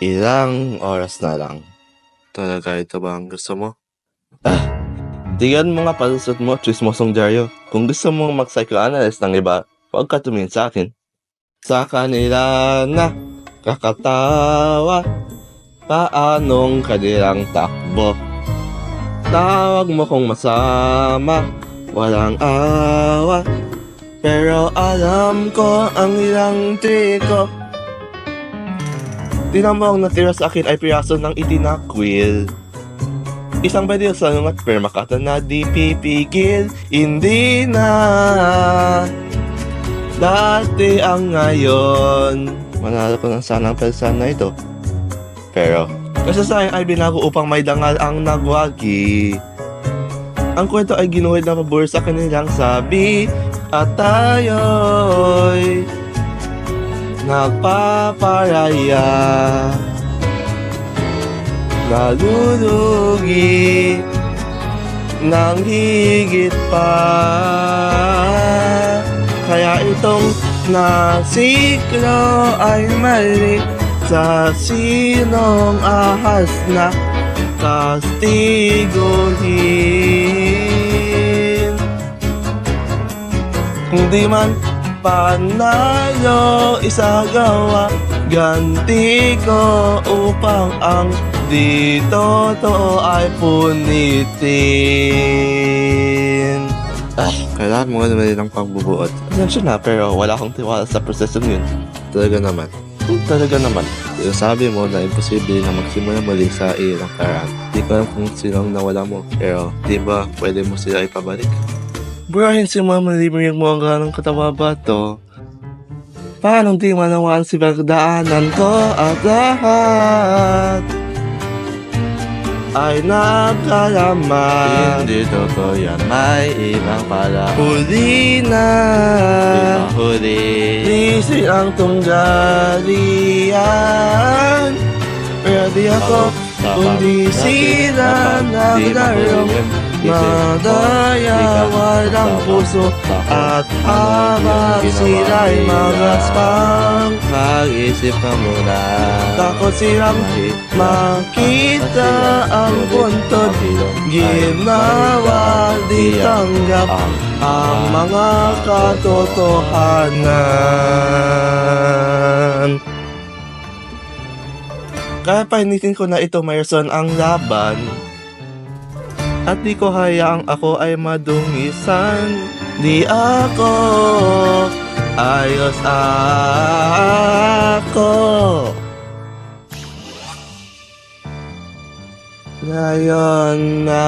Ilang oras na lang. Talaga ito ba ang gusto mo? Tingnan mo nga palusot mo, chismosong dyaryo. Kung gusto mong mag-psychoanalyze ng iba, huwag ka tumingin sa akin. Sa kanila na kakatawa, paanong kanilang takbo. Tawag mo kong masama, walang awa, pero alam ko ang ilang triko. Tinan mo ang natira sa akin ay piraso ng itinakwil. Isang badil sa lungat pero makata na di pipigil. Hindi na dati ang ngayon. Manalo ko ng sanang pelsan na ito. Pero kasasayang ay binago upang may dangal ang nagwagi. Ang kwento ay ginuhid na pabor sa kanilang sabi. At tayo'y nagpaparaya, nalulugi ng higit pa. Kaya itong nasiklo ay mali sa sinong ahas na kastiguhin. Kung di man panalo isagawa, ganti ko upang ang dito to ay punitin. Kailangan mo naman ng pagbubuot. Pasensya na pero wala akong tiwala sa prosesong yun. Talaga naman. Talaga naman. Sabi mo na imposible na magsimula muli sa iyong nakaraan. Di ko alam kung sino ang nawala mo. Pero di ba pwede mo sila ipabalik? Burahin si Mama Limerick mo ang ganang katawa ba to? Paano di manawaan si pagdaanan ko at lahat ay nagkalaman. Hindi totoo yan. May ibang pala. Huli na Huli. lisi ang tunggalian. Pero di ako kundi sila nagdarong madaya walang puso. At habang sila'y magaspang, Mag-isip ka muna. takot silang makita ang buntod. Ginawa di tanggap ang mga katotohanan. Kaya painitin ko na ito may rason ang laban. At di ko hayaang ako ay madungisan. Di ako ayos ako. Ngayon na